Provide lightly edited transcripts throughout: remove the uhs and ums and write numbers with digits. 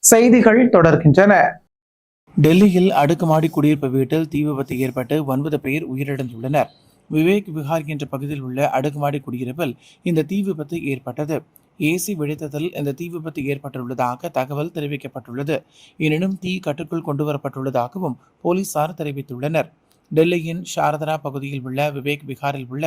செய்திகள் தொடர்கின்றன. டெல்லியில் அடுக்குமாடி குடியிருப்பு வீட்டில் தீ விபத்து ஏற்பட்டு 9 பேர் உயிரிழந்துள்ளனர். விவேக் விஹார் என்ற பகுதியில் உள்ள அடுக்குமாடி குடியிருப்பில் இந்த தீ விபத்து ஏற்பட்டது. ஏசி வெடித்ததில் இந்த தீ விபத்து ஏற்பட்டுள்ளதாக தகவல் தெரிவிக்கப்பட்டுள்ளது. எனினும் தீ கட்டுக்குள் கொண்டுவரப்பட்டுள்ளதாகவும் போலீசார் தெரிவித்துள்ளனர். டெல்லியின் ஷாரதா பகுதியில் உள்ள விவேக் விஹாரில் உள்ள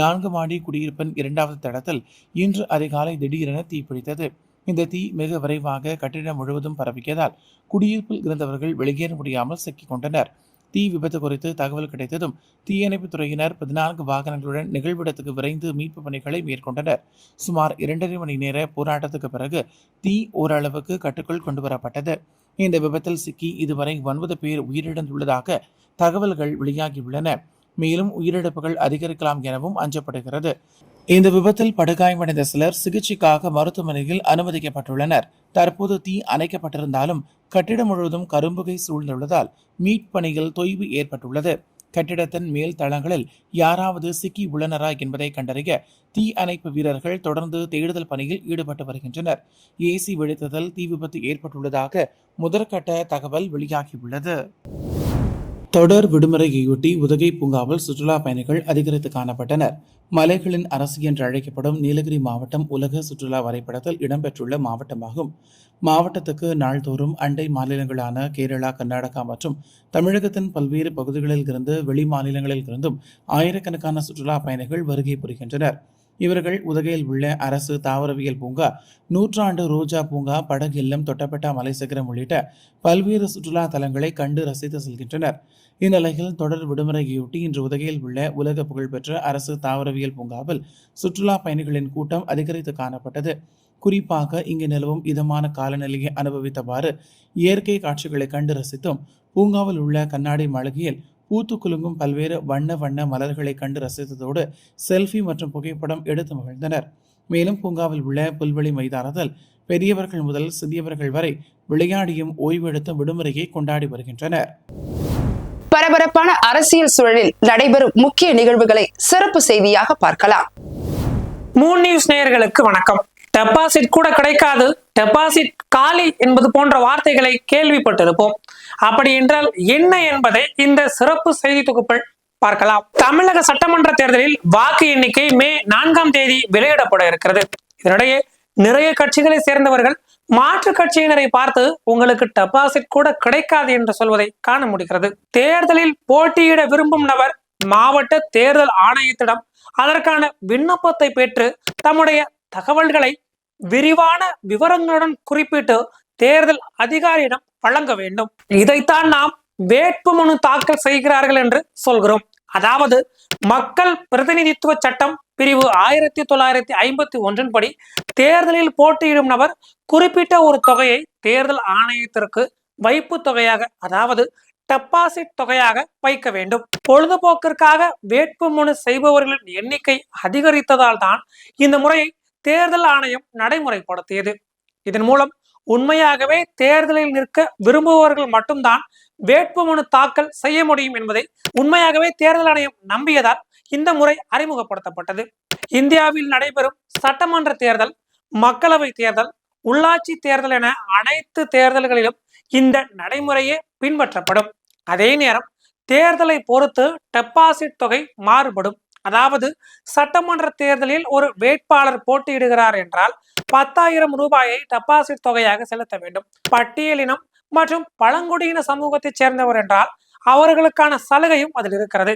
4 மாடி குடியிருப்பின் 2வது தளத்தில் இன்று அதிகாலை திடீரென தீப்பிடித்தது. இந்த தீ மிக விரைவாக கட்டிடம் முழுவதும் பரவியதால் குடியிருப்பில் இருந்தவர்கள் வெளியேற முடியாமல் சிக்கிக் கொண்டனர். தீ விபத்து குறித்து தகவல் கிடைத்ததும் தீயணைப்புத் துறையினர் 14 வாகனங்களுடன் நிகழ்விடத்துக்கு விரைந்து மீட்பு பணிகளை மேற்கொண்டனர். சுமார் 2.5 மணி நேர போராட்டத்துக்கு பிறகு தீ ஓரளவுக்கு கட்டுக்குள் கொண்டுவரப்பட்டது. இந்த விபத்தில் சிக்கி இதுவரை 9 பேர் உயிரிழந்துள்ளதாக தகவல்கள் வெளியாகியுள்ளன. மேலும் உயிரிழப்புகள் அதிகரிக்கலாம் எனவும் அஞ்சப்படுகிறது. இந்த விபத்தில் படுகாயமடைந்த சிலர் சிகிச்சைக்காக மருத்துவமனையில் அனுமதிக்கப்பட்டுள்ளனர். தற்போது தீ அணைக்கப்பட்டிருந்தாலும் கட்டிடம் முழுவதும் கரும்புகை சூழ்ந்துள்ளதால் மீட்பு பணியில் தொய்வு ஏற்பட்டுள்ளது. கட்டிடத்தின் மேல் தளங்களில் யாராவது சிக்கி உள்ளனரா என்பதை கண்டறிய தீ அணைப்பு வீரர்கள் தொடர்ந்து தேடுதல் பணியில் ஈடுபட்டு வருகின்றனர். ஏசி வெடித்ததில் தீ விபத்து ஏற்பட்டுள்ளதாக முதற்கட்ட தகவல் வெளியாகியுள்ளது. தொடர் விடுமுறையொட்டி உதகை பூங்காவில் சுற்றுலா பயணிகள் அதிகரித்து காணப்பட்டனர். மலைகளின் அரசு என்று அழைக்கப்படும் நீலகிரி மாவட்டம் உலக சுற்றுலா வரைபடத்தில் இடம்பெற்றுள்ள மாவட்டமாகும். மாவட்டத்துக்கு நாள்தோறும் அண்டை மாநிலங்களான கேரளா, கர்நாடகா மற்றும் தமிழகத்தின் பல்வேறு பகுதிகளில் இருந்து வெளி மாநிலங்களில் இருந்தும் ஆயிரக்கணக்கான சுற்றுலா பயணிகள் வருகை புரிகின்றனர். இவர்கள் உதகையில் உள்ள அரசு தாவரவியல் பூங்கா, நூற்றாண்டு ரோஜா பூங்கா, படகு இல்லம், தொட்டப்பட்டா மலைசிகரம் உள்ளிட்ட பல்வேறு சுற்றுலா தலங்களை கண்டு ரசித்து செல்கின்றனர். இந்நிலையில் தொடர் விடுமுறையொட்டி இன்று உதகையில் உள்ள உலக புகழ்பெற்ற அரசு தாவரவியல் பூங்காவில் சுற்றுலா பயணிகளின் கூட்டம் அதிகரித்து காணப்பட்டது. குறிப்பாக இங்கு நிலவும் இதமான காலநிலையை அனுபவித்தவாறு இயற்கை காட்சிகளை கண்டு ரசித்தும் பூங்காவில் உள்ள கண்ணாடி மாளிகையில் பூத்து குலுங்கும் பல்வேறு வண்ண வண்ண மலர்களை கண்டு ரசித்ததோடு செல்ஃபி மற்றும் புகைப்படம் எடுத்து மகிழ்ந்தனர். மேலும் பூங்காவில் உள்ள புல்வெளி மைதானத்தில் பெரியவர்கள் முதல் சிறியவர்கள் வரை விளையாடியும் ஓய்வெடுத்தும் விடுமுறையை கொண்டாடி வருகின்றனர். பரபரப்பான அரசியல் சூழலில் நடைபெறும் முக்கிய நிகழ்வுகளை சிறப்பு செய்தியாக பார்க்கலாம். மூன் நியூஸ் நேயர்களுக்கு வணக்கம். டெபாசிட் கூட கிடைக்காது, டெபாசிட் காலி என்பது போன்ற வார்த்தைகளை கேள்விப்பட்டிருப்போம். அப்படி என்றால் என்ன என்பதை இந்த சிறப்பு செய்தி தொகுப்பில் பார்க்கலாம். தமிழக சட்டமன்ற தேர்தலில் வாக்கு எண்ணிக்கை மே 4ஆம் தேதி வெளியிடப்பட இருக்கிறது. இதனிடையே நிறைய கட்சிகளை சேர்ந்தவர்கள் மாற்று கட்சியினரை பார்த்து உங்களுக்கு டெபாசிட் கூட கிடைக்காது என்று சொல்வதை காண முடிகிறது. தேர்தலில் போட்டியிட விரும்பும் நபர் மாவட்ட தேர்தல் ஆணையத்திடம் அதற்கான விண்ணப்பத்தை பெற்று தம்முடைய தகவல்களை விரிவான விவரங்களுடன் குறிப்பிட்டு தேர்தல் அதிகாரியிடம் வழங்க வேண்டும். இதைத்தான் நாம் வேட்புமனு தாக்கல் செய்கிறார்கள் என்று சொல்கிறோம். அதாவது மக்கள் பிரதிநிதித்துவ சட்டம் பிரிவு 1951 படி தேர்தலில் போட்டியிடும் நபர் குறிப்பிட்ட ஒரு தொகையை தேர்தல் ஆணையத்திற்கு வைப்பு தொகையாக, அதாவது டெபாசிட் தொகையாக வைக்க வேண்டும். பொழுதுபோக்கிற்காக வேட்புமனு செய்பவர்களின் எண்ணிக்கை அதிகரித்ததால் தான் இந்த முறையை தேர்தல் ஆணையம் நடைமுறைப்படுத்தியது. இதன் மூலம் உண்மையாகவே தேர்தலில் நிற்க விரும்புபவர்கள் மட்டும்தான் வேட்புமனு தாக்கல் செய்ய முடியும் என்பதை உண்மையாகவே தேர்தல் ஆணையம் நம்பியதால் இந்த முறை அறிமுகப்படுத்தப்பட்டது. இந்தியாவில் நடைபெறும் சட்டமன்ற தேர்தல், மக்களவை தேர்தல், உள்ளாட்சி தேர்தல் என அனைத்து தேர்தல்களிலும் இந்த நடைமுறையே பின்பற்றப்படும். அதே நேரம் தேர்தலை பொறுத்து டெபாசிட் தொகை மாறுபடும். அதாவது சட்டமன்ற தேர்தலில் ஒரு வேட்பாளர் போட்டியிடுகிறார் என்றால் 10,000 ரூபாயை டெபாசிட் தொகையாக செலுத்த வேண்டும். பட்டியலினம் மற்றும் பழங்குடியின சமூகத்தைச் சேர்ந்தவர் என்றால் அவர்களுக்கான சலுகையும் அதில் இருக்கிறது.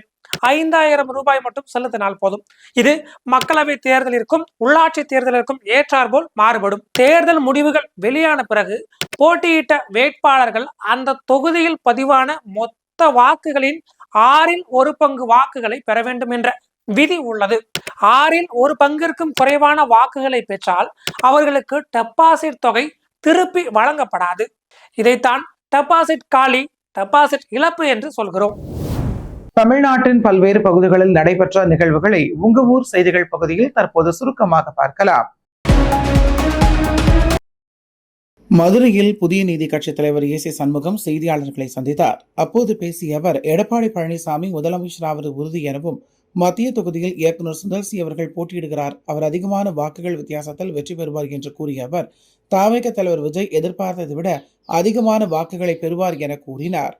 5,000 ரூபாய் மட்டும் செலுத்தினால் போதும். இது மக்களவை தேர்தலிற்கும் உள்ளாட்சி தேர்தலிற்கும் ஏற்றாற்போல் மாறுபடும். தேர்தல் முடிவுகள் வெளியான பிறகு போட்டியிட்ட வேட்பாளர்கள் அந்த தொகுதியில் பதிவான மொத்த வாக்குகளின் 1/6 பங்கு வாக்குகளை பெற வேண்டும் என்ற விதி உள்ளது. 1/6 பங்கிற்கும் குறைவான வாக்குகளை பெற்றால் அவர்களுக்கு டெபாசிட் தொகை திருப்பி வழங்கப்படாது. இதைத்தான் டெபாசிட் காலி, டெபாசிட் இழப்பு என்று சொல்கிறோம். தமிழ்நாட்டின் பல்வேறு பகுதிகளில் நடைபெற்ற நிகழ்வுகளை உங்க ஊர் செய்திகள் பகுதியில் தற்போது சுருக்கமாக பார்க்கலாம். மதுரையில் புதிய நீதி கட்சித் தலைவர் ஏசி சண்முகம் செய்தியாளர்களை சந்தித்தார். அப்போது பேசிய அவர், எடப்பாடி பழனிசாமி முதலமைச்சராவது உறுதி எனவும் மத்திய தொகுதியில் இயக்குநர் சுந்தர் சி அவர்கள் போட்டியிடுகிறார். அவர் அதிகமான வாக்குகள் வித்தியாசத்தில் வெற்றி பெறுவார் என்று கூறிய அவர், தவிக தலைவர் விஜய் எதிர்பார்த்ததை விட அதிகமான வாக்குகளை பெறுவார் என கூறினார்.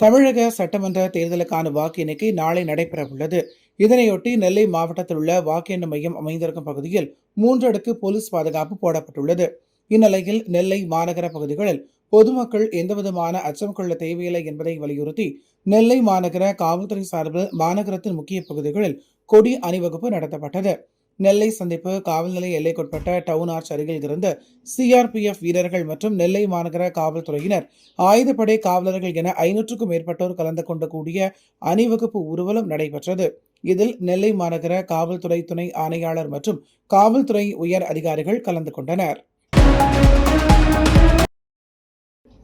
தமிழக சட்டமன்ற தேர்தலுக்கான வாக்கு எண்ணிக்கை நாளை நடைபெறவுள்ளது. இதனையொட்டி நெல்லை மாவட்டத்தில் உள்ள வாக்கு எண்ணும் மையம் அமைந்திருக்கும் பகுதியில் 3 அடுக்கு போலீஸ் பாதுகாப்பு போடப்பட்டுள்ளது. இந்நிலையில் நெல்லை மாநகர பகுதிகளில் பொதுமக்கள் எந்தவிதமான அச்சம் கொள்ள தேவையில்லை என்பதை வலியுறுத்தி நெல்லை மாநகர காவல்துறை சார்பில் மாநகரத்தின் முக்கிய பகுதிகளில் கொடி அணிவகுப்பு நடத்தப்பட்டது. நெல்லை சந்திப்பு காவல் நிலைய எல்லைக்குட்பட்ட டவுன் ஆர்ச் அருகில் இருந்து சிஆர்பிஎஃப் வீரர்கள் மற்றும் நெல்லை மாநகர காவல்துறையினர், ஆயுதப்படை காவலர்கள் என 500க்கும் மேற்பட்டோர் கலந்து கொண்டு கூடிய அணிவகுப்பு ஊர்வலம் நடைபெற்றது. இதில் நெல்லை மாநகர காவல்துறை துணை ஆணையாளர் மற்றும் காவல்துறை உயர் அதிகாரிகள் கலந்து கொண்டனர்.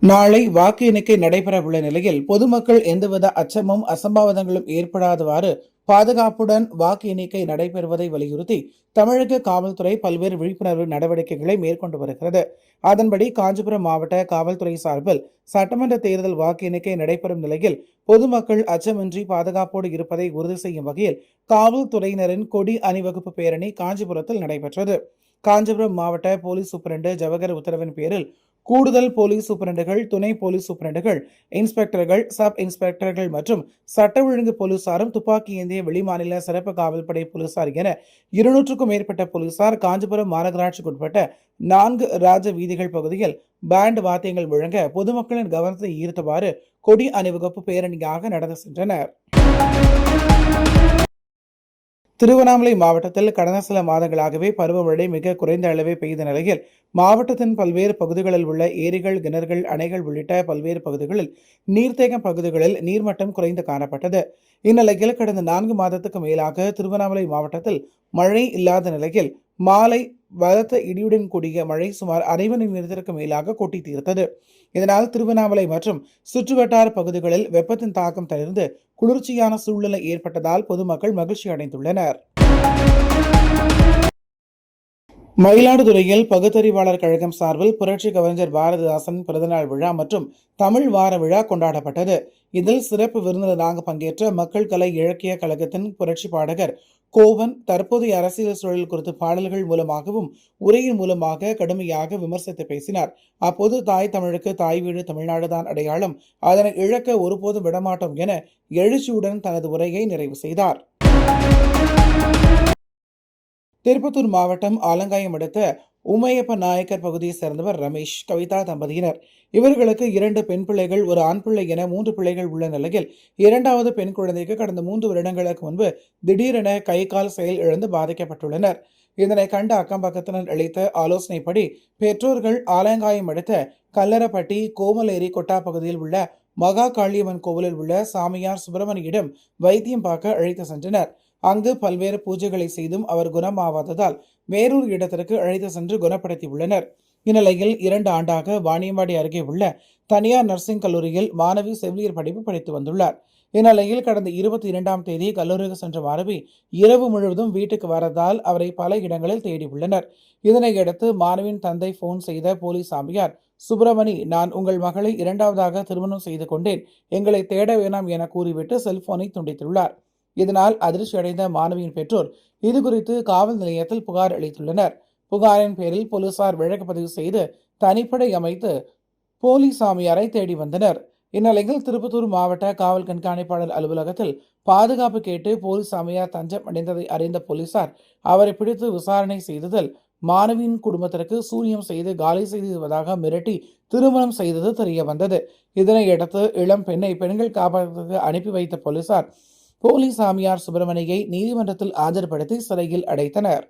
நாளை வாக்கு எண்ணிக்கை நடைபெற உள்ள நிலையில் பொதுமக்கள் எந்தவித அச்சமும் அசம்பாவிதங்களும் ஏற்படாதவாறு பாதுகாப்புடன் வாக்கு எண்ணிக்கை நடைபெறுவதை வலியுறுத்தி தமிழக காவல்துறை பல்வேறு விழிப்புணர்வு நடவடிக்கைகளை மேற்கொண்டு வருகிறது. அதன்படி காஞ்சிபுரம் மாவட்ட காவல்துறை சார்பில் சட்டமன்ற தேர்தல் வாக்கு எண்ணிக்கை நடைபெறும் நிலையில் பொதுமக்கள் அச்சமின்றி பாதுகாப்போடு இருப்பதை உறுதி செய்யும் வகையில் காவல்துறையினரின் கொடி அணிவகுப்பு பேரணி காஞ்சிபுரத்தில் நடைபெற்றது. காஞ்சிபுரம் மாவட்ட போலீஸ் சூப்பரண்டு ஜவஹர் உத்தரவின் பேரில் கூடுதல் போலீஸ் சூப்பரண்டுகள், துணை போலீஸ் சூப்பரண்டுகள், இன்ஸ்பெக்டர்கள், சப் இன்ஸ்பெக்டர்கள் மற்றும் சட்ட ஒழுங்கு போலீசாரும், துப்பாக்கி ஏந்திய வெளிமாநில சிறப்பு காவல்படை போலீசார் என 200க்கும் மேற்பட்ட போலீசார் காஞ்சிபுரம் மாநகராட்சிக்குட்பட்ட 4 ராஜ வீதிகள் பகுதியில் பேண்ட் வாத்தியங்கள் முழங்க பொதுமக்களின் கவனத்தை ஈர்த்தவாறு கொடி அணிவகுப்பு பேரணியாக நடந்து சென்றனர். திருவண்ணாமலை மாவட்டத்தில் கடந்த சில மாதங்களாகவே பருவமழை மிக குறைந்த அளவே பெய்த நிலையில் மாவட்டத்தின் பல்வேறு பகுதிகளில் உள்ள ஏரிகள், கிணறுகள், அணைகள் உள்ளிட்ட பல்வேறு பகுதிகளில் நீர்த்தேக்கம் பகுதிகளில் நீர்மட்டம் குறைந்து காணப்பட்டது. இந்நிலையில் கடந்த 4 மாதத்துக்கு மேலாக திருவண்ணாமலை மாவட்டத்தில் மழை இல்லாத நிலையில் மாலை பலத்த இடியுடன் கூடிய மழை சுமார் 1/2 மணி நேரத்திற்கு மேலாக கொட்டி தீர்த்தது. இதனால் திருவண்ணாமலை மற்றும் சுற்றுவட்டார பகுதிகளில் வெப்பத்தின் தாக்கம் தணிந்து குளிர்ச்சியான சூழ்நிலை ஏற்பட்டதால் பொதுமக்கள் மகிழ்ச்சி அடைந்துள்ளனர். மயிலாடுதுறையில் பகுத்தறிவாளர் கழகம் சார்பில் புரட்சி கவிஞர் பாரதிதாசன் பிறந்தநாள் விழா மற்றும் தமிழ் வார விழா கொண்டாடப்பட்டது. இதில் சிறப்பு விருந்தினராக பங்கேற்ற மக்கள் கலை இலக்கிய கழகத்தின் புரட்சி பாடகர் கோவன் தற்போதைய அரசியல் சூழல் குறித்து பாடல்கள் மூலமாகவும் உரையின் மூலமாக கடுமையாக விமர்சித்து பேசினார். அப்போது தாய் தமிழுக்கு தாய் வீடு தமிழ்நாடுதான் அடையாளம், அதனை இழக்க ஒருபோதும் விடமாட்டோம் என எழுச்சியுடன் தனது உரையை நிறைவு செய்தார். திருப்பத்தூர் மாவட்டம் ஆலங்காயம் அடுத்த உமையப்ப நாயக்கர் பகுதியை சேர்ந்தவர் ரமேஷ், கவிதா தம்பதியினர். இவர்களுக்கு 2 பெண் பிள்ளைகள், ஒரு ஆண் பிள்ளை என 3 பிள்ளைகள் உள்ள நிலையில் 2வது பெண் குழந்தைக்கு கடந்த 3 வருடங்களுக்கு முன்பு திடீரென கை கால் செயல் இழந்து பாதிக்கப்பட்டுள்ளனர். இதனை கண்ட அக்கம் பக்கத்தினர் அளித்த ஆலோசனைப்படி பெற்றோர்கள் ஆலங்காயம் அடுத்த கல்லரப்பட்டி கோமலேரி கொட்டா பகுதியில் உள்ள மகா காளியம்மன் கோவிலில் உள்ள சாமியார் சுப்பிரமணியிடம் வைத்தியம் பார்க்க அழைத்து சென்றனர். அங்கு பல்வேறு பூஜைகளை செய்தும் அவர் குணமாவாததால் வேறொரு இடத்திற்கு அழைத்து சென்று குணப்படுத்தி உள்ளனர். இந்நிலையில் 2 ஆண்டாக வாணியம்பாடி அருகே உள்ள தனியார் நர்சிங் கல்லூரியில் மாணவி செவிலியர் படிப்பு படித்து வந்துள்ளார். இந்நிலையில் கடந்த 22ஆம் தேதி கல்லூரிக்கு சென்ற மாணவி இரவு முழுவதும் வீட்டுக்கு வரதால் அவரை பல இடங்களில் தேடி உள்ளனர். இதனையடுத்து மாணவியின் தந்தை போன் செய்த போலீஸ் சாமியார் சுப்பிரமணி, நான் உங்கள் மகளை 2வதாக திருமணம் செய்து கொண்டேன், எங்களை தேட வேணாம் என கூறிவிட்டு செல்போனை துண்டித்துள்ளார். இதனால் அதிர்ச்சி அடைந்த மாணவியின் பெற்றோர் இதுகுறித்து காவல் நிலையத்தில் புகார் அளித்துள்ளனர். புகாரின் பேரில் போலீசார் வழக்கு பதிவு செய்து தனிப்படை அமைத்து போலீஸ் சாமியாரை தேடி வந்தனர். இந்நிலையில் திருப்பத்தூர் மாவட்ட காவல் கண்காணிப்பாளர் அலுவலகத்தில் பாதுகாப்பு கேட்டு போலீஸ் சாமியார் தஞ்சம் அடைந்ததை அறிந்த போலீசார் அவரை பிடித்து விசாரணை செய்ததில் மாணவியின் குடும்பத்திற்கு சூனியம் செய்து காலி செய்துவதாக மிரட்டி திருமணம் செய்தது தெரிய வந்தது. இதனையடுத்து இளம் பெண்ணை பெண்கள் காப்பகத்துக்கு அனுப்பி வைத்த போலீசார் போலீஸ் சாமியார் சுப்பிரமணியை நீதிமன்றத்தில் ஆஜர்படுத்தி சிறையில் அடைத்தனர்.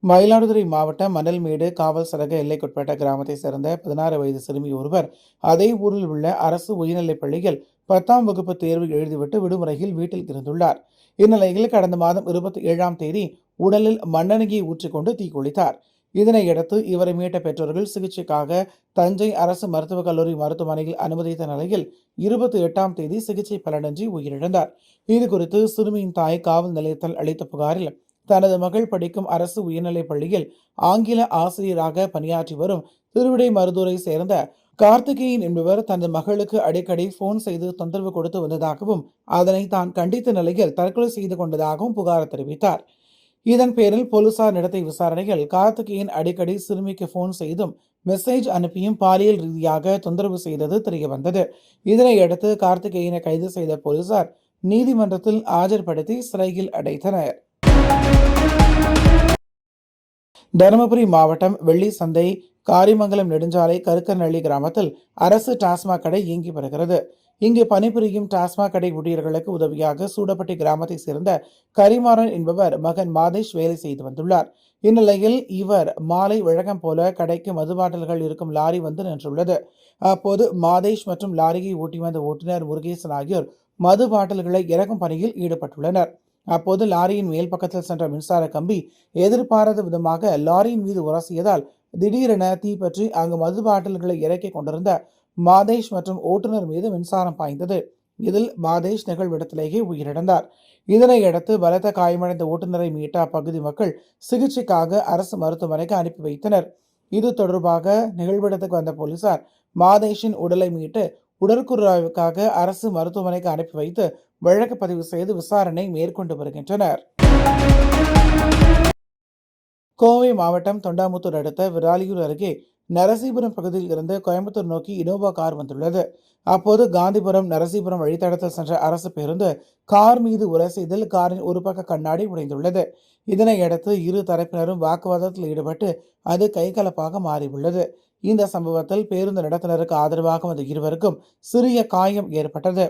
மயிலாடுதுறை மாவட்டம் மணல்மேடு காவல் சரக எல்லைக்குட்பட்ட கிராமத்தை சேர்ந்த 16 வயது சிறுமி ஒருவர் அதே ஊரில் உள்ள அரசு உயர்நிலைப் பள்ளியில் 10ஆம் வகுப்பு தேர்வு எழுதிவிட்டு விடுமுறையில் வீட்டில் இருந்துள்ளார். இந்நிலையில் கடந்த மாதம் 27ஆம் தேதி உடலில் மண்ணெண்ணெயை ஊற்றிக்கொண்டு தீக்குளித்தார். இதனையடுத்து இவரை மீட்ட பெற்றோர்கள் சிகிச்சைக்காக தஞ்சை அரசு மருத்துவக் கல்லூரி மருத்துவமனையில் அனுமதித்த நிலையில் 28ஆம் தேதி சிகிச்சை பலனின்றி உயிரிழந்தார். இதுகுறித்து சிறுமியின் தாய் காவல் நிலையத்தில் அளித்த புகாரில் தனது மகள் படிக்கும் அரசு உயர்நிலைப் பள்ளியில் ஆங்கில ஆசிரியராக பணியாற்றி வரும் திருவிடைமருதூரை சேர்ந்த கார்த்திகேயன் என்பவர் தனது மகளுக்கு அடிக்கடி போன் செய்து தொந்தரவு கொடுத்து வந்ததாகவும் அதனை தான் கண்டித்த நிலையில் தற்கொலை செய்து கொண்டதாகவும் புகார் தெரிவித்தார். இதன் பேரில் போலீசார் நடத்திய விசாரணையில் கார்த்திகேயன் அடிக்கடி சிறுமிக்கு போன் செய்தும் மெசேஜ் அனுப்பியும் பாலியல் ரீதியாக தொந்தரவு செய்தது தெரியவந்தது. இதனையடுத்து கார்த்திகேயனை கைது செய்த போலீசார் நீதிமன்றத்தில் ஆஜர்படுத்தி சிறையில் அடைத்தனர். தருமபுரி மாவட்டம் வெள்ளி சந்தை காரிமங்கலம் நெடுஞ்சாலை கருக்கநள்ளி கிராமத்தில் அரசு டாஸ்மாக் கடை இயங்கி வருகிறது. இங்கு பணிபுரியும் டாஸ்மாக் கடை ஊழியர்களுக்கு உதவியாக சூடப்பட்டி கிராமத்தை சேர்ந்த கரிமாறன் என்பவர் மகன் மாதேஷ் வேலை செய்து வந்துள்ளார். இந்நிலையில் இவர் மாலை வழக்கம் போல கடைக்கு மது பாட்டில்கள் இருக்கும் லாரி வந்து நின்றுள்ளது. அப்போது மாதேஷ் மற்றும் லாரியை ஓட்டி வந்த ஓட்டுநர் முருகேசன் ஆகியோர் மது பாட்டில்களை இறக்கும் பணியில் ஈடுபட்டுள்ளனர். அப்போது லாரியின் மேல் பக்கத்தில் சென்ற மின்சார கம்பி எதிர்பாராத விதமாக லாரியின் மீது உரசியதால் திடீரென தீப்பற்றி அங்கு மது பாட்டில்களை இறக்கிக் கொண்டிருந்த மாதேஷ் மற்றும் ஓட்டுநர் மீது மின்சாரம் பாய்ந்தது. இதில் மாதேஷ் நிகழ்விடத்திலேயே உயிரிழந்தார். இதனையடுத்து பலத்த காயமடைந்த ஓட்டுநரை மீட்ட அப்பகுதி மக்கள் சிகிச்சைக்காக அரசு மருத்துவமனைக்கு அனுப்பி வைத்தனர். இது தொடர்பாக நிகழ்விடத்துக்கு வந்த போலீசார் மாதேஷின் உடலை மீட்டு உடற்கூறாய்வுக்காக அரசு மருத்துவமனைக்கு அனுப்பி வைத்து வழக்கு பதிவு செய்து விசாரணை மேற்கொண்டு வருகின்றனர். கோவை மாவட்டம் தொண்டாமுத்தூர் அடுத்த விராலியூர் அருகே நரசீபுரம் பகுதியில் இருந்து கோயம்புத்தூர் நோக்கி இனோவா கார் வந்துள்ளது. அப்போது காந்திபுரம் நரசீபுரம் வழித்தடத்தில் சென்ற அரசு பேருந்து கார் மீது உரசியதில் காரின் ஒரு பக்க கண்ணாடி உடைந்துள்ளது. இதனையடுத்து இரு தரப்பினரும் வாக்குவாதத்தில் ஈடுபட்டு அது கைகலப்பாக மாறியுள்ளது. இந்த சம்பவத்தில் பேருந்து நடத்துனருக்கு ஆதரவாக வந்த இருவருக்கும் சிறிய காயம் ஏற்பட்டது.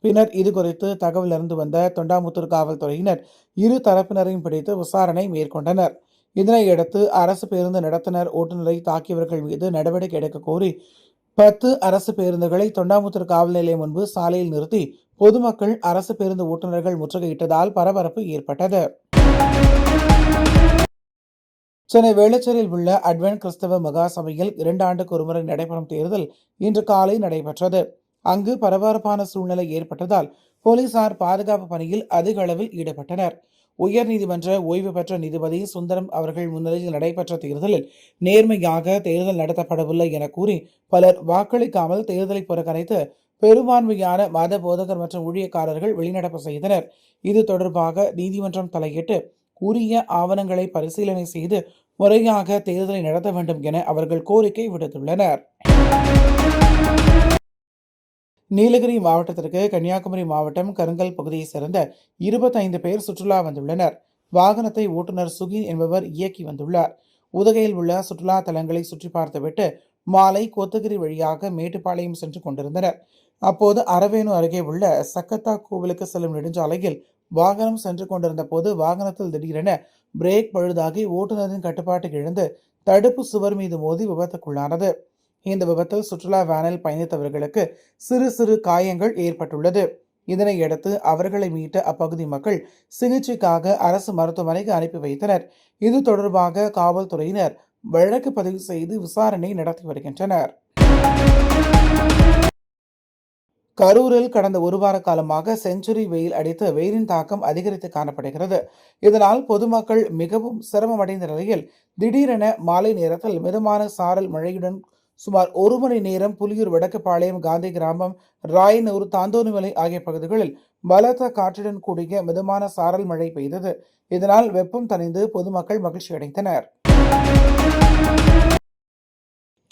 பின்னர் இதுகுறித்து தகவல் அறிந்து வந்த தொண்டாமுத்தூர் காவல்துறையினர் இரு தரப்பினரையும் பிடித்து விசாரணை மேற்கொண்டனர். இதனையடுத்து அரசு பேருந்து நடத்துனர் ஓட்டுநரை தாக்கியவர்கள் மீது நடவடிக்கை எடுக்க கோரி 10 அரசு பேருந்துகளை தொண்டாமுத்தூர் காவல் நிலையம் முன்பு சாலையில் நிறுத்தி பொதுமக்கள் அரசு பேருந்து ஓட்டுநர்கள் முற்றுகையிட்டதால் பரபரப்பு ஏற்பட்டது. சென்னை வேளச்சேரியில் உள்ள அட்வென்ட் கிறிஸ்தவ மகா சபையில் 2 ஆண்டுக்கு ஒருமுறை நடைபெறும் தேர்தல் இன்று காலை நடைபெற்றது. அங்கு பரபரப்பான சூழ்நிலை ஏற்பட்டதால் போலீசார் பாதுகாப்பு பணியில் அதிக அளவில் ஈடுபட்டனர். உயர்நீதிமன்ற ஓய்வு பெற்ற நீதிபதி சுந்தரம் அவர்கள் முன்னிலையில் நடைபெற்ற தேர்தலில் நேர்மையாக தேர்தல் நடத்தப்படவில்லை என கூறி பலர் வாக்களிக்காமல் தேர்தலை புறக்கணித்து பெரும்பான்மையான மத போதகர் மற்றும் ஊழியக்காரர்கள் வெளிநடப்பு செய்தனர். இது தொடர்பாக நீதிமன்றம் தலையிட்டு உரிய ஆவணங்களை பரிசீலனை செய்து முறையாக தேர்தலை நடத்த வேண்டும் என அவர்கள் கோரிக்கை விடுத்துள்ளனர். நீலகிரி மாவட்டத்திற்கு கன்னியாகுமரி மாவட்டம் கருங்கல் பகுதியைச் சேர்ந்த 25 பேர் சுற்றுலா வந்துள்ளனர். வாகனத்தை ஓட்டுநர் சுகின் என்பவர் இயக்கி வந்துள்ளார். உதகையில் உள்ள சுற்றுலா தலங்களை சுற்றி பார்த்துவிட்டு மாலை கோத்தகிரி வழியாக மேட்டுப்பாளையம் சென்று கொண்டிருந்தனர். அப்போது அரவேணு அருகே உள்ள சக்கத்தா கோவிலுக்கு செல்லும் நெடுஞ்சாலையில் வாகனம் சென்று கொண்டிருந்த போது வாகனத்தில் திடீரென பிரேக் பழுதாகி ஓட்டுநரின் கட்டுப்பாட்டை இழந்து தடுப்பு சுவர் மீது மோதி விபத்துக்குள்ளானது. இந்த விபத்தில் சுற்றுலா வேனில் பயணித்தவர்களுக்கு சிறு சிறு காயங்கள் ஏற்பட்டுள்ளது. இதனையடுத்து அவர்களை மீட்ட அப்பகுதி மக்கள் சிகிச்சைக்காக அரசு மருத்துவமனைக்கு அனுப்பி வைத்தனர். இது தொடர்பாக காவல்துறையினர் வழக்கு பதிவு செய்து விசாரணை நடத்தி வருகின்றனர். கரூரில் கடந்த ஒரு வார காலமாக செஞ்சுரி வெயில் அடித்து வெயிலின் தாக்கம் அதிகரித்து காணப்படுகிறது. இதனால் பொதுமக்கள் மிகவும் சிரமமடைந்த நிலையில் திடீரென மாலை நேரத்தில் மிதமான சாரல் மழையுடன் சுமார் 1 மணி நேரம் புலியூர் வடக்குப்பாளையம் காந்தி கிராமம் ராயனூர் தாந்தோணிமலை ஆகிய பகுதிகளில் பலத்த காற்றுடன் கூடிய மிதமான சாரல் மழை பெய்தது. இதனால் வெப்பம் தணிந்து பொதுமக்கள் மகிழ்ச்சி அடைந்தனர்.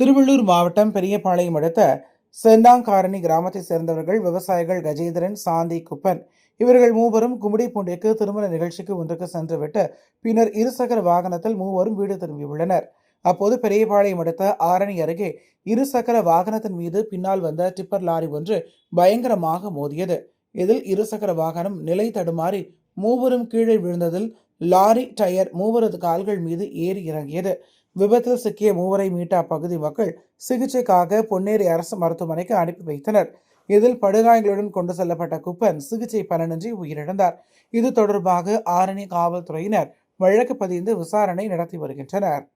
திருவள்ளூர் மாவட்டம் பெரியபாளையம் அடுத்த செந்தாங்காரணி கிராமத்தை சேர்ந்தவர்கள் விவசாயிகள் கஜேந்திரன், சாந்தி, குப்பன் இவர்கள் மூவரும் கும்மிடிப்பூண்டிக்கு திருமண நிகழ்ச்சிக்கு ஒன்றுக்கு சென்றுவிட்டு பின்னர் இருசக்கர வாகனத்தில் மூவரும் வீடு திரும்பியுள்ளனர். அப்போது பெரியபாளையம் அடுத்த ஆரணி அருகே இருசக்கர வாகனத்தின் மீது பின்னால் வந்த டிப்பர் லாரி ஒன்று பயங்கரமாக மோதியது. இதில் இருசக்கர வாகனம் நிலை தடுமாறி மூவரும் கீழே விழுந்ததில் லாரி டயர் மூவரது கால்கள் மீது ஏறி இறங்கியது. விபத்தில் சிக்கிய மூவரை மீட்ட அப்பகுதி மக்கள் சிகிச்சைக்காக பொன்னேரி அரசு மருத்துவமனைக்கு அனுப்பி வைத்தனர். இதில் படுகாயங்களுடன் கொண்டு செல்லப்பட்ட குப்பன் சிகிச்சை பலனின்றி உயிரிழந்தார். இது தொடர்பாக ஆரணி காவல்துறையினர் வழக்கு பதிந்து விசாரணை நடத்தி வருகின்றனர்.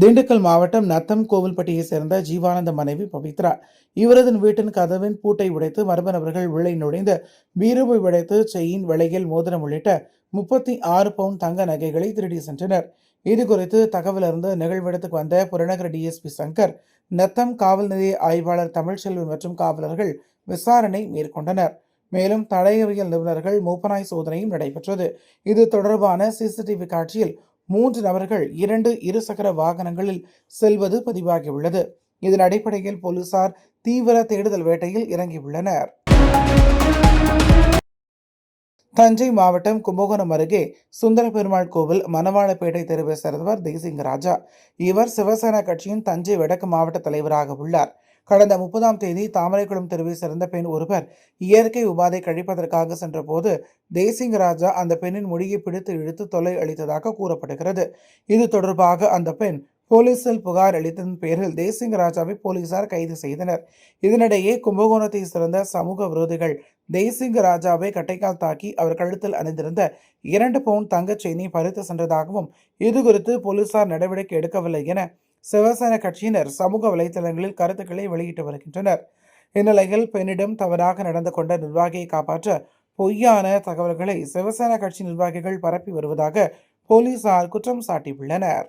திண்டுக்கல் மாவட்டம் நத்தம் கோவில்பட்டியை சேர்ந்த ஜீவானந்த மனைவி பவித்ரா. இவரது வீட்டின் கதவின் பூட்டை உடைத்து மர்ம நபர்கள் உள்ளே நுழைந்து பீரோவை உடைத்து செயின், வளையல், மோதிரம் உள்ளிட்ட 36 பவுன் தங்க நகைகளை திருடி சென்றனர். இதுகுறித்து தகவல் அறிந்து நிகழ்விடத்துக்கு வந்த புறநகர் டிஎஸ்பி சங்கர், நத்தம் காவல் நிலைய ஆய்வாளர் தமிழ்ச்செல்வன் மற்றும் காவலர்கள் விசாரணை மேற்கொண்டனர். மேலும் தடயவியல் நிபுணர்கள் மூப்பனாய் சோதனையும் நடைபெற்றது. இது தொடர்பான சிசிடிவி காட்சியில் 3 நபர்கள் 2 இருசக்கர வாகனங்களில் செல்வது பதிவாகியுள்ளது. இதன் அடிப்படையில் போலீசார் தீவிர தேடுதல் வேட்டையில் இறங்கியுள்ளனர். தஞ்சை மாவட்டம் கும்பகோணம் அருகே சுந்தர பெருமாள் கோவில் மணவாளப்பேட்டை தெருவை சேர்ந்தவர் தேசிங்கராஜா. இவர் சிவசேனா கட்சியின் தஞ்சை வடக்கு மாவட்ட தலைவராக உள்ளார். கடந்த 30ஆம் தேதி தாமரைக்குளம் தெருவை சேர்ந்த பெண் ஒருவர் இயற்கை உபாதை கழிப்பதற்காக சென்றபோது தேசிங்கராஜா அந்த பெண்ணின் முடியை பிடித்து இழுத்து தொல்லை அளித்ததாக கூறப்படுகிறது. இது தொடர்பாக அந்த பெண் போலீசில் புகார் அளித்ததன் பேரில் தேசிங்கராஜாவை போலீசார் கைது செய்தனர். இதனிடையே கும்பகோணத்தை சேர்ந்த சமூக விரோதிகள் தேசிங்கராஜாவை கட்டைக்கால் தாக்கி அவர் கழுத்தில் அணிந்திருந்த 2 பவுன் தங்கச் செயினை பறித்து சென்றதாகவும், இதுகுறித்து போலீசார் நடவடிக்கை எடுக்கவில்லை என சிவசேனா கட்சியினர் சமூக வலைதளங்களில் கருத்துக்களை வெளியிட்டு வருகின்றனர். இந்நிலையில் பெண்ணிடம் தவறாக நடந்து கொண்ட நிர்வாகியை காப்பாற்ற பொய்யான தகவல்களை சிவசேனா கட்சி நிர்வாகிகள் பரப்பி வருவதாக போலீசார் குற்றம் சாட்டியுள்ளனர்.